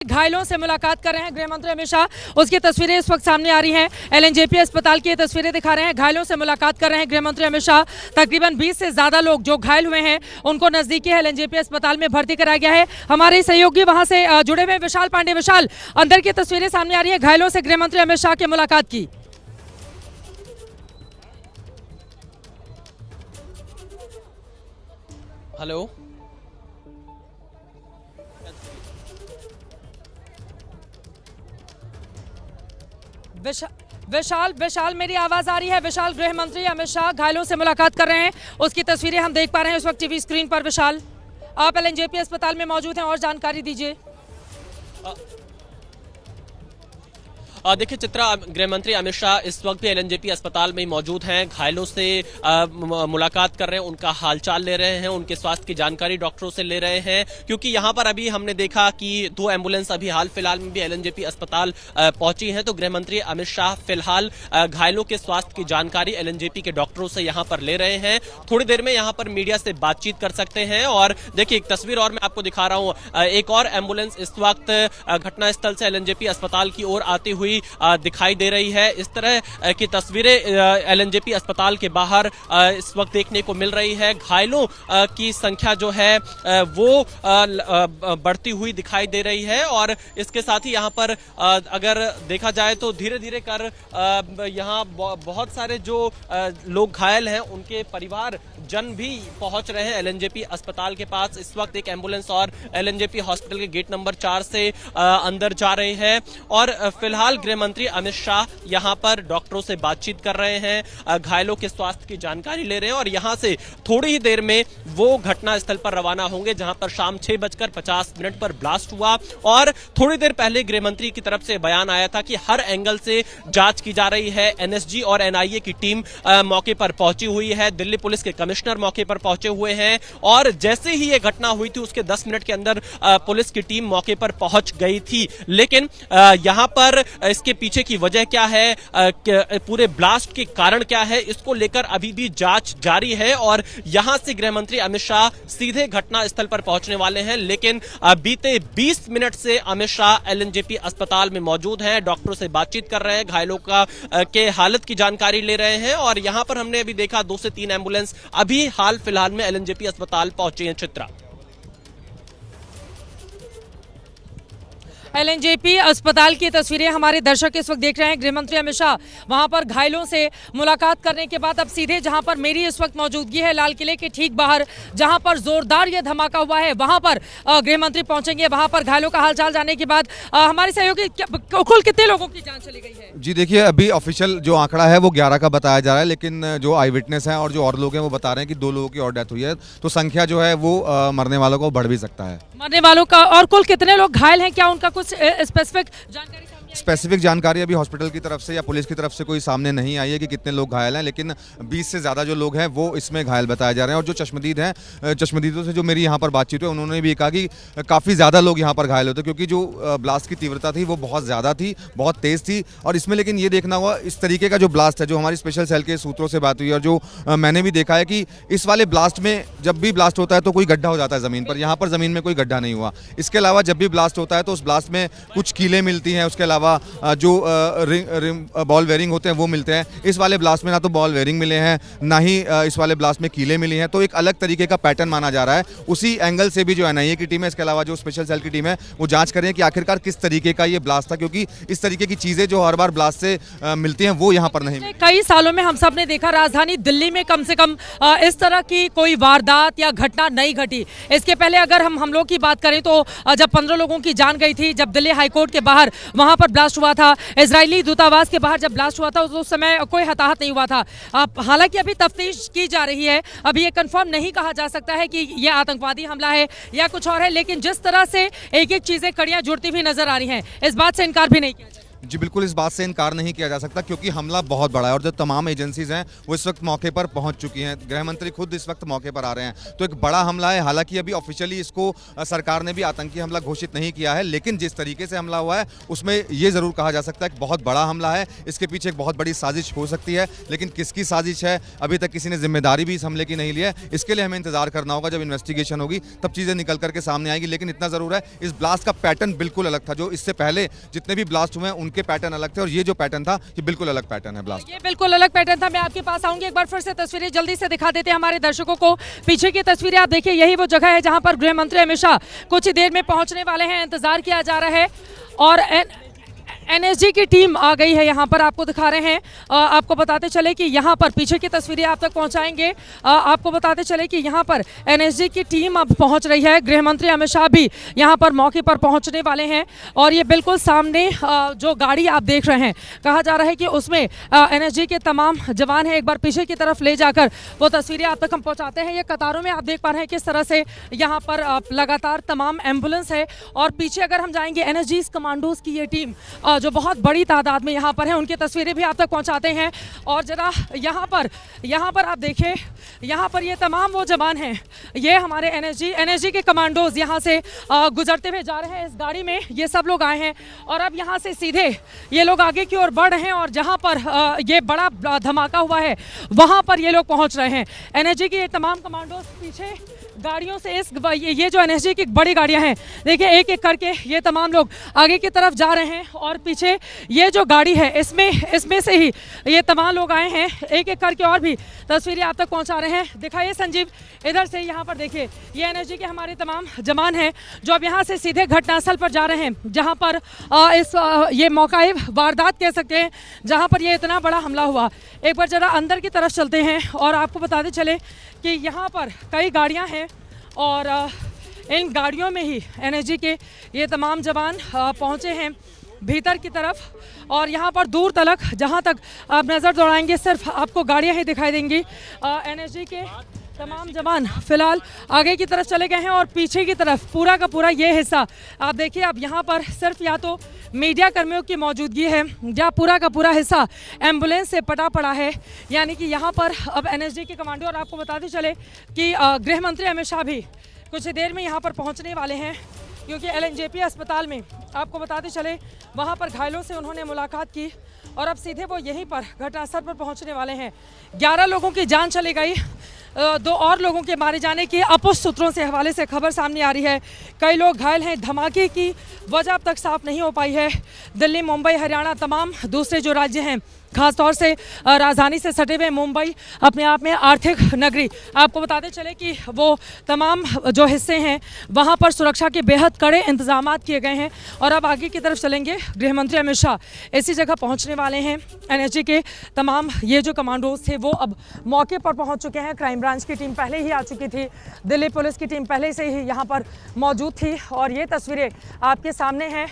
घायलों से मुलाकात कर रहे हैं गृह मंत्री अमित शाह। उसकी तस्वीरें इस वक्त सामने आ रही हैं। एलएनजेपी अस्पताल की तस्वीरें दिखा रहे हैं। घायलों से मुलाकात कर रहे हैं गृह मंत्री अमित शाह। तकरीबन 20 से ज्यादा लोग जो घायल हुए हैं उनको नजदीकी एलएनजेपी अस्पताल में भर्ती कराया गया है। हमारे सहयोगी वहां से जुड़े हुए विशाल पांडे। विशाल, अंदर की तस्वीरें सामने आ रही है घायलों से गृह मंत्री अमित शाह की मुलाकात की। हेलो, विशाल मेरी आवाज आ रही है? विशाल, गृह मंत्री अमित शाह घायलों से मुलाकात कर रहे हैं, उसकी तस्वीरें हम देख पा रहे हैं उस वक्त टीवी स्क्रीन पर। विशाल, आप एलएनजेपी अस्पताल में मौजूद हैं और जानकारी दीजिए। देखिए चित्रा, गृह मंत्री अमित शाह इस वक्त भी एलएनजेपी अस्पताल में मौजूद हैं। घायलों से मुलाकात कर रहे हैं, उनका हालचाल ले रहे हैं, उनके स्वास्थ्य की जानकारी डॉक्टरों से ले रहे हैं, क्योंकि यहाँ पर अभी हमने देखा कि 2 एम्बुलेंस अभी हाल फिलहाल में भी एलएनजेपी अस्पताल पहुंची हैं। तो गृह मंत्री अमित शाह फिलहाल घायलों के स्वास्थ्य की जानकारी एलएनजेपी के डॉक्टरों से यहाँ पर ले रहे हैं। थोड़ी देर में यहाँ पर मीडिया से बातचीत कर सकते हैं। और देखिए एक तस्वीर और मैं आपको दिखा रहा हूँ, एक और एम्बुलेंस इस वक्त घटनास्थल से एलएनजेपी अस्पताल की ओर आती हुई दिखाई दे रही है। इस तरह की तस्वीरें एलएनजेपी अस्पताल के बाहर इस वक्त देखने को मिल रही है। घायलों की संख्या जो है वो बढ़ती हुई दिखाई दे रही है। और इसके साथ ही यहाँ पर अगर देखा जाए तो धीरे धीरे कर यहाँ बहुत सारे जो लोग घायल हैं उनके परिवार जन भी पहुंच रहे हैं एलएनजेपी अस्पताल के पास। इस वक्त एक एम्बुलेंस और एलएनजेपी हॉस्पिटल के गेट नंबर 4 से अंदर जा रही है। और फिलहाल गृह मंत्री अमित शाह यहां पर डॉक्टरों से बातचीत कर रहे हैं, घायलों के स्वास्थ्य की जानकारी ले रहे हैं। और यहां से थोड़ी ही देर में वो घटना स्थल पर रवाना होंगे जहां पर शाम 6:50 पर ब्लास्ट हुआ। और थोड़ी देर पहले गृह मंत्री की तरफ से बयान आया था कि हर एंगल से जांच की जा रही है। एनएसजी और एनआईए की टीम मौके पर पहुंची हुई है। दिल्ली पुलिस के कमिश्नर मौके पर पहुंचे हुए हैं। और जैसे ही ये घटना हुई थी उसके 10 मिनट के अंदर पुलिस की टीम मौके पर पहुंच गई थी। लेकिन यहां पर इसके पीछे की वजह क्या है, पूरे ब्लास्ट के कारण क्या है, इसको लेकर अभी भी जांच जारी है। और यहां से गृह मंत्री अमित शाह सीधे घटना स्थल पर पहुंचने वाले हैं। लेकिन बीते 20 मिनट से अमित शाह एलएनजेपी अस्पताल में मौजूद हैं, डॉक्टरों से बातचीत कर रहे हैं, घायलों के हालत की जानकारी ले रहे हैं। और यहां पर हमने अभी देखा 2 से 3 एम्बुलेंस अभी हाल फिलहाल में एलएनजेपी अस्पताल पहुंची हैं। चित्रा, एलएनजेपी अस्पताल की तस्वीरें हमारे दर्शक इस वक्त देख रहे हैं। गृह मंत्री अमित शाह वहां पर घायलों से मुलाकात करने के बाद अब सीधे जहां पर मेरी इस वक्त मौजूदगी है लाल किले के ठीक बाहर, जहां पर जोरदार यह धमाका हुआ है, वहां पर गृह मंत्री पहुंचेंगे। वहां पर घायलों का हालचाल जानने के बाद हमारे सहयोगी कुल कितने लोगों की जान चली गई है? जी देखिए, अभी ऑफिशियल जो आंकड़ा है वो 11 का बताया जा रहा है, लेकिन जो आई विटनेस हैं और जो और लोग हैं वो बता रहे हैं कि 2 लोगों की और डेथ हुई है। तो संख्या जो है वो मरने वालों को बढ़ भी सकता है। मरने वालों का और कुल कितने लोग घायल हैं, क्या उनका कुछ स्पेसिफिक जानकारी? स्पेसिफिक जानकारी अभी हॉस्पिटल की तरफ से या पुलिस की तरफ से कोई सामने नहीं आई है कि कितने लोग घायल हैं, लेकिन 20 से ज़्यादा जो लोग हैं वो इसमें घायल बताए जा रहे हैं। और जो चश्मदीद हैं, चश्मदीदों से जो मेरी यहाँ पर बातचीत हुई उन्होंने भी कहा कि काफ़ी ज़्यादा लोग यहाँ पर घायल होते, क्योंकि जो ब्लास्ट की तीव्रता थी वो बहुत ज़्यादा थी, बहुत तेज़ थी। और इसमें लेकिन ये देखना हुआ इस तरीके का जो ब्लास्ट है, जो हमारी स्पेशल सेल के सूत्रों से बात हुई और जो मैंने भी देखा है कि इस वाले ब्लास्ट में जब भी ब्लास्ट होता है तो कोई गड्ढा हो जाता है ज़मीन पर। यहाँ पर ज़मीन में कोई गड्ढा नहीं हुआ। इसके अलावा जब भी ब्लास्ट होता है तो उस ब्लास्ट में कुछ कीलें मिलती हैं, उसके अलावा जो बॉल वेयरिंग होते हैं वो मिलते हैं। इस वाले ब्लास्ट में ना तो बॉल वेयरिंग मिले हैं, ना ही इस वाले ब्लास्ट में कीलें मिली हैं। तो एक अलग तरीके का पैटर्न माना जा रहा है। उसी एंगल से भी जो एनआईए की टीम है, इसके अलावा जो स्पेशल सेल की टीम है, वो जांच करें कि आखिरकार किस तरीके का ये ब्लास्ट था, क्योंकि इस तरीके की चीज़ें जो हर बार ब्लास्ट से मिलती हैं वो यहाँ पर नहीं मिलती। कई सालों में हम सब ने देखा राजधानी दिल्ली में कम से कम इस तरह की कोई वारदात या घटना नहीं घटी। इसके पहले अगर हम लोग की बात करें तो जब 15 लोगों की जान गई थी, जब दिल्ली हाईकोर्ट के बाहर वहां पर ब्लास्ट हुआ था, इजरायली दूतावास के बाहर जब ब्लास्ट हुआ था उस समय कोई हताहत नहीं हुआ था। हालांकि अभी तफ्तीश की जा रही है, अभी ये कंफर्म नहीं कहा जा सकता है कि ये आतंकवादी हमला है या कुछ और है। लेकिन जिस तरह से एक एक चीजें कड़ियां जुड़ती हुई नजर आ रही हैं, इस बात से इनकार भी नहीं किया जाए। जी बिल्कुल, इस बात से इनकार नहीं किया जा सकता क्योंकि हमला बहुत बड़ा है और जो तमाम एजेंसीज हैं वो इस वक्त मौके पर पहुंच चुकी हैं। गृह मंत्री खुद इस वक्त मौके पर आ रहे हैं, तो एक बड़ा हमला है। हालांकि अभी ऑफिशियली इसको सरकार ने भी आतंकी हमला घोषित नहीं किया है, लेकिन जिस तरीके से हमला हुआ है उसमें ये ज़रूर कहा जा सकता है कि बहुत बड़ा हमला है। इसके पीछे एक बहुत बड़ी साजिश हो सकती है, लेकिन किसकी साजिश है अभी तक किसी ने जिम्मेदारी भी इस हमले की नहीं ली है। इसके लिए हमें इंतजार करना होगा, जब इन्वेस्टिगेशन होगी तब चीज़ें निकल करके सामने आएगी। लेकिन इतना ज़रूर है, इस ब्लास्ट का पैटर्न बिल्कुल अलग था। जो इससे पहले जितने भी ब्लास्ट हुए हैं उनके पैटर्न अलग थे और ये जो पैटर्न था ये बिल्कुल अलग पैटर्न है ब्लास्ट। ये बिल्कुल अलग पैटर्न था। मैं आपके पास आऊंगी, एक बार फिर से तस्वीरें जल्दी से दिखा देते हैं हमारे दर्शकों को। पीछे की तस्वीरें आप देखिए, यही वो जगह है जहां पर गृह मंत्री अमित शाह कुछ ही देर में पहुंचने वाले हैं। इंतजार किया जा रहा है और एनएसजी की टीम आ गई है यहाँ पर, आपको दिखा रहे हैं। आपको बताते चले कि यहाँ पर पीछे की तस्वीरें आप तक पहुँचाएंगे। आपको बताते चले कि यहाँ पर एनएसजी की टीम अब पहुँच रही है। गृह मंत्री अमित शाह भी यहाँ पर मौके पर पहुँचने वाले हैं और ये बिल्कुल सामने जो गाड़ी आप देख रहे हैं, कहा जा रहा है कि उसमें एनएसजी के तमाम जवान हैं। एक बार पीछे की तरफ ले जाकर वो तस्वीरें आप तक हम पहुँचाते हैं। ये कतारों में आप देख पा रहे हैं किस तरह से यहाँ पर लगातार तमाम एम्बुलेंस है और पीछे अगर हम जाएंगे एनएसजी कमांडोज की ये टीम जो बहुत बड़ी तादाद में यहाँ पर है, उनकी तस्वीरें भी आप तक पहुँचाते हैं। और जरा यहाँ पर आप देखिए, यहाँ पर ये तमाम वो जवान हैं, ये हमारे एनएसजी के कमांडोज यहाँ से गुजरते हुए जा रहे हैं। इस गाड़ी में ये सब लोग आए हैं और अब यहाँ से सीधे ये लोग आगे की ओर बढ़ रहे हैं और जहाँ पर ये बड़ा धमाका हुआ है वहाँ पर ये लोग पहुँच रहे हैं। एनएसजी के ये तमाम कमांडोज पीछे गाड़ियों से ये जो एनएसजी की बड़ी गाड़ियां हैं, देखिए एक एक करके ये तमाम लोग आगे की तरफ जा रहे हैं और पीछे ये जो गाड़ी है इसमें से ही ये तमाम लोग आए हैं। एक एक करके और भी तस्वीरें आप तक पहुंचा रहे हैं। दिखाइए संजीव, इधर से यहाँ पर देखिए, ये एनएसजी के हमारे तमाम जवान हैं जो अब यहाँ से सीधे घटनास्थल पर जा रहे हैं, जहाँ पर ये मौका वारदात कह सकते हैं, जहाँ पर ये इतना बड़ा हमला हुआ। एक बार जरा अंदर की तरफ चलते हैं और आपको बताते चले कि यहाँ पर कई गाड़ियाँ हैं और इन गाड़ियों में ही एनएसजी के ये तमाम जवान पहुँचे हैं भीतर की तरफ और यहाँ पर दूर तक जहाँ तक आप नज़र दौड़ाएंगे सिर्फ आपको गाड़ियाँ ही दिखाई देंगी। एनएसजी के तमाम जवान फिलहाल आगे की तरफ चले गए हैं और पीछे की तरफ पूरा का पूरा ये हिस्सा आप देखिए, अब यहाँ पर सिर्फ या तो मीडिया कर्मियों की मौजूदगी है या पूरा का पूरा हिस्सा एम्बुलेंस से पटा पड़ा है। यानी कि यहाँ पर अब एनएसजी के कमांडो, और आपको बताते चले कि गृह मंत्री अमित शाह भी कुछ देर में यहाँ पर पहुँचने वाले हैं क्योंकि एलएनजेपी अस्पताल में आपको बताते चले वहाँ पर घायलों से उन्होंने मुलाकात की और अब सीधे वो यहीं पर घटनास्थल पर पहुँचने वाले हैं। 11 लोगों की जान चली गई, 2 और लोगों के मारे जाने के अपुष्ट सूत्रों से हवाले से खबर सामने आ रही है। कई लोग घायल हैं। धमाके की वजह अब तक साफ नहीं हो पाई है। दिल्ली, मुंबई, हरियाणा, तमाम दूसरे जो राज्य हैं, खासतौर से राजधानी से सटे हुए मुंबई अपने आप में आर्थिक नगरी, आपको बताते चले कि वो तमाम जो हिस्से हैं वहाँ पर सुरक्षा के बेहद कड़े इंतजाम किए गए हैं। और अब आगे की तरफ चलेंगे, गृह मंत्री अमित शाह इसी जगह पहुँचने वाले हैं। एनएसजी के तमाम ये जो कमांडोज थे वो अब मौके पर पहुँच चुके हैं। क्राइम ब्रांच की टीम पहले ही आ चुकी थी, दिल्ली पुलिस की टीम पहले से ही यहाँ पर मौजूद थी और ये तस्वीरें आपके सामने हैं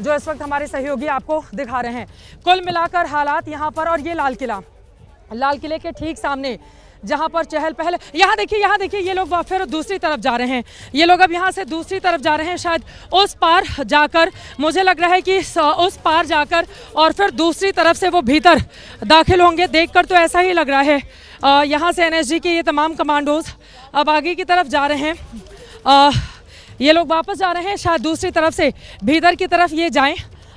जो इस वक्त हमारे सहयोगी आपको दिखा रहे हैं। कुल मिलाकर हालात यहाँ पर, और ये लाल किले के ठीक सामने जहाँ पर चहल पहल, यहाँ देखिए ये लोग फिर दूसरी तरफ जा रहे हैं। ये लोग अब यहाँ से दूसरी तरफ जा रहे हैं, शायद उस पार जाकर, मुझे लग रहा है कि उस पार जाकर और फिर दूसरी तरफ से वो भीतर दाखिल होंगे। देखकर तो ऐसा ही लग रहा है। यहाँ से एनएसजी के ये तमाम कमांडोज अब आगे की तरफ जा रहे हैं। ये लोग वापस जा रहे हैं, शायद दूसरी तरफ से भीतर की तरफ ये जाएं।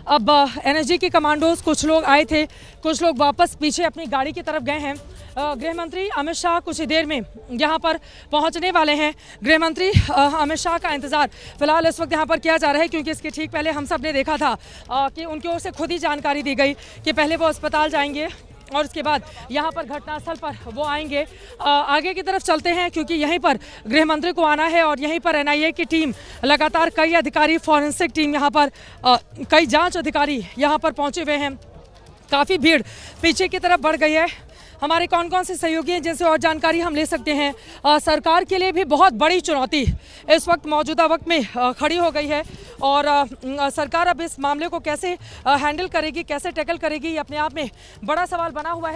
अब एनएसजी के कमांडोज, कुछ लोग आए थे, कुछ लोग वापस पीछे अपनी गाड़ी की तरफ गए हैं। गृह मंत्री अमित शाह कुछ ही देर में यहाँ पर पहुँचने वाले हैं। गृह मंत्री अमित शाह का इंतज़ार फिलहाल इस वक्त यहाँ पर किया जा रहा है क्योंकि इसके ठीक पहले हम सब ने देखा था कि उनकी ओर से खुद ही जानकारी दी गई कि पहले वो अस्पताल जाएंगे और उसके बाद यहाँ पर घटनास्थल पर वो आएंगे। आगे की तरफ चलते हैं क्योंकि यहीं पर गृह मंत्री को आना है और यहीं पर एनआईए की टीम लगातार, कई अधिकारी, फॉरेंसिक टीम यहाँ पर, कई जांच अधिकारी यहाँ पर पहुँचे हुए हैं। काफ़ी भीड़ पीछे की तरफ बढ़ गई है। हमारे कौन कौन से सहयोगी हैं जिनसे और जानकारी हम ले सकते हैं। सरकार के लिए भी बहुत बड़ी चुनौती इस वक्त मौजूदा वक्त में खड़ी हो गई है और सरकार अब इस मामले को कैसे हैंडल करेगी, कैसे टैकल करेगी, ये अपने आप में बड़ा सवाल बना हुआ है।